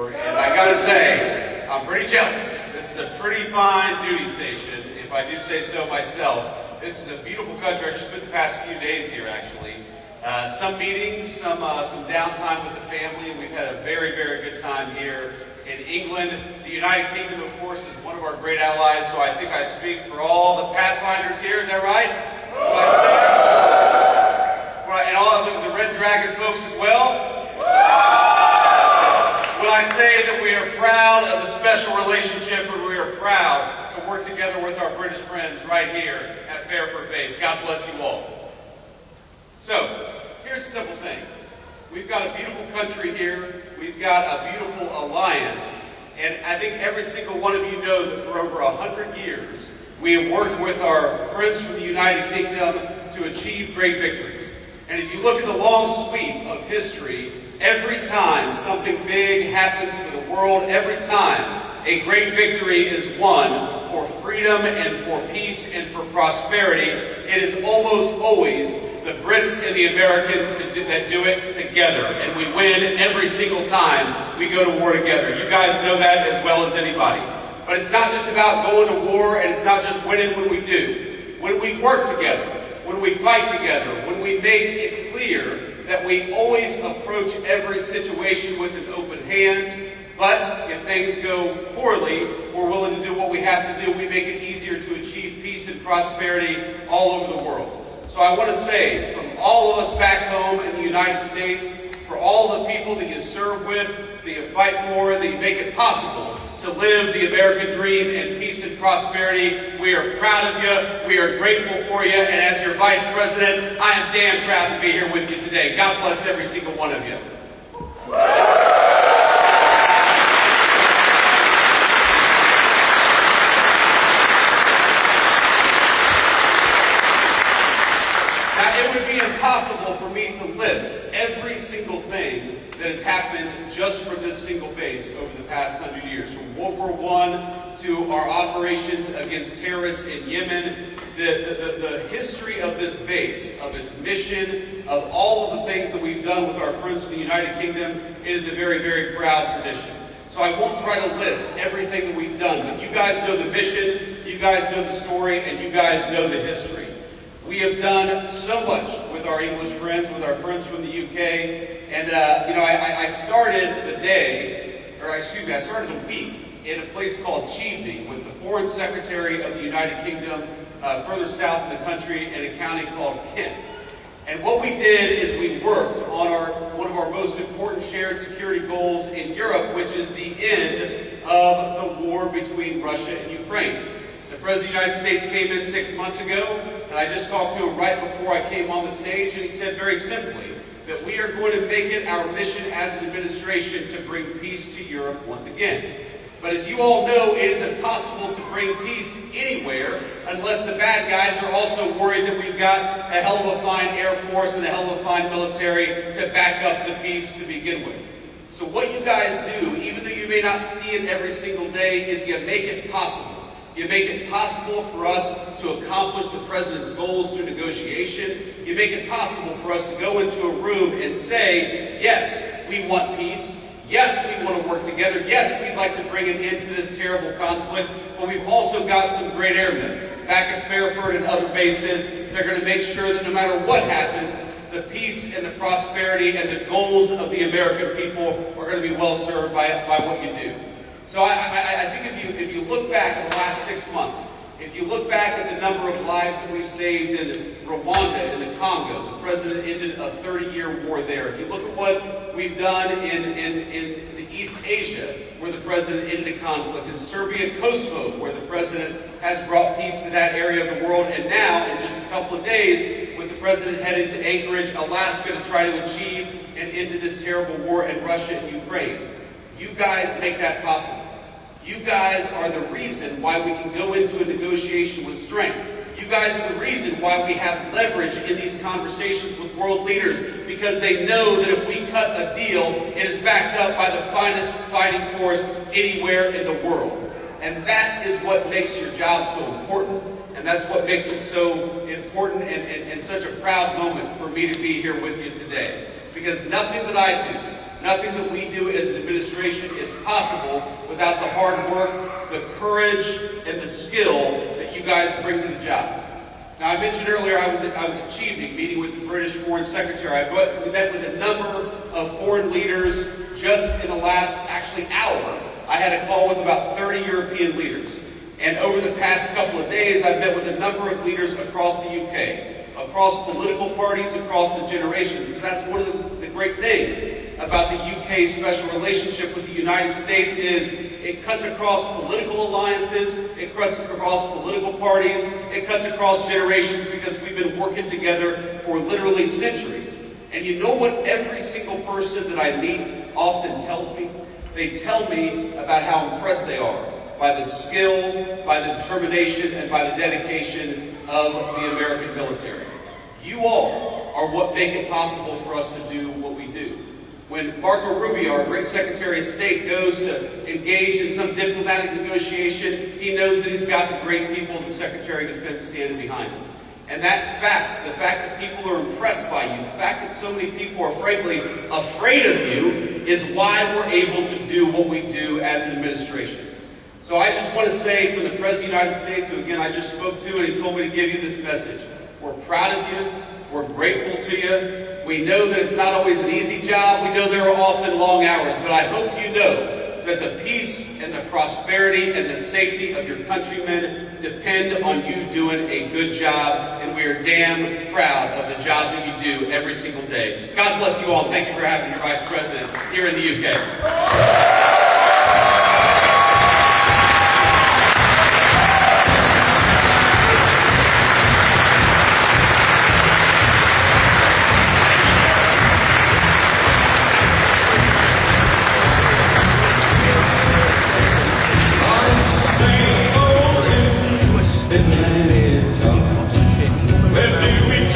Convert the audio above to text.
before, and I gotta say, I'm pretty jealous. This is a pretty fine duty station, if I do say so myself. This is a beautiful country. I just spent the past few days here, actually. Some meetings, some downtime with the family, and we've had a very, very good time here in England. The United Kingdom, of course, is one of our great allies, so I think I speak for all the Pathfinders here. Is that right? And all of the Red Dragon folks as well? When I say that we are proud of the special relationship, and we are proud to work together with our British friends right here at Fairford Base. God bless you all. So, here's a simple thing. We've got a beautiful country here. We've got a beautiful alliance. And I think every single one of you know that for over 100 years, we have worked with our friends from the United Kingdom to achieve great victories. And if you look at the long sweep of history, every time something big happens for the world, every time a great victory is won for freedom and for peace and for prosperity, it is almost always the Brits and the Americans that do it together. And we win every single time we go to war together. You guys know that as well as anybody. But it's not just about going to war, and it's not just winning when we do. When we work together, when we fight together, when we make it clear that we always approach every situation with an open hand, but if things go poorly, we're willing to do what we have to do. We make it easier to achieve peace and prosperity all over the world. So I want to say, from all of us back home in the United States, for all the people that you serve with, that you fight for, that you make it possible to live the American dream in peace and prosperity, we are proud of you, we are grateful for you, and as your Vice President, I am damn proud to be here with you today. God bless every single one of you. It would be impossible for me to list every single thing that has happened just for this single base over the past 100 years. From World War I to our operations against terrorists in Yemen, the history of this base, of its mission, of all of the things that we've done with our friends from the United Kingdom, is a very, very proud tradition. So I won't try to list everything that we've done, but you guys know the mission, you guys know the story, and you guys know the history. We have done so much with our English friends, with our friends from the UK, and I started I started the week in a place called Chevening with the Foreign Secretary of the United Kingdom, further south in the country, in a county called Kent. And what we did is we worked on one of our most important shared security goals in Europe, which is the end of the war between Russia and Ukraine. The President of the United States came in 6 months ago, and I just talked to him right before I came on the stage, and he said very simply that we are going to make it our mission as an administration to bring peace to Europe once again. But as you all know, it is impossible to bring peace anywhere unless the bad guys are also worried that we've got a hell of a fine Air Force and a hell of a fine military to back up the peace to begin with. So what you guys do, even though you may not see it every single day, is you make it possible. You make it possible for us to accomplish the President's goals through negotiation. You make it possible for us to go into a room and say, yes, we want peace. Yes, we want to work together. Yes, we'd like to bring an end to this terrible conflict. But we've also got some great airmen back at Fairford and other bases. They're going to make sure that no matter what happens, the peace and the prosperity and the goals of the American people are going to be well served by what you do. So I think if you look back at the last 6 months, if you look back at the number of lives that we've saved in Rwanda, in the Congo, the President ended a 30-year war there. If you look at what we've done in the East Asia, where the President ended a conflict, in Serbia, Kosovo, where the President has brought peace to that area of the world, and now, in just a couple of days, with the President headed to Anchorage, Alaska, to try to achieve an end to this terrible war in Russia and Ukraine. You guys make that possible. You guys are the reason why we can go into a negotiation with strength. You guys are the reason why we have leverage in these conversations with world leaders, because they know that if we cut a deal, it is backed up by the finest fighting force anywhere in the world. And that is what makes your job so important, and that's what makes it so important and such a proud moment for me to be here with you today. Because nothing that I do, Nothing that we do as an administration is possible without the hard work, the courage, and the skill that you guys bring to the job. Now, I mentioned earlier I was at Chevening meeting with the British Foreign Secretary. We met with a number of foreign leaders just in the last, hour. I had a call with about 30 European leaders. And over the past couple of days, I've met with a number of leaders across the UK, across political parties, across the generations. Because that's one of the great things about the UK's special relationship with the United States is it cuts across political alliances, it cuts across political parties, it cuts across generations because we've been working together for literally centuries. And you know what every single person that I meet often tells me? They tell me about how impressed they are by the skill, by the determination, and by the dedication of the American military. You all are what make it possible for us to do what we do. When Marco Rubio, our great Secretary of State, goes to engage in some diplomatic negotiation, he knows that he's got the great people of the Secretary of Defense standing behind him. And that fact, the fact that people are impressed by you, the fact that so many people are frankly afraid of you, is why we're able to do what we do as an administration. So I just want to say from the President of the United States, who again I just spoke to, and he told me to give you this message. We're proud of you. We're grateful to you. We know that it's not always an easy job. We know there are often long hours, but I hope you know that the peace and the prosperity and the safety of your countrymen depend on you doing a good job, and we are damn proud of the job that you do every single day. God bless you all. Thank you for having your Vice President here in the UK.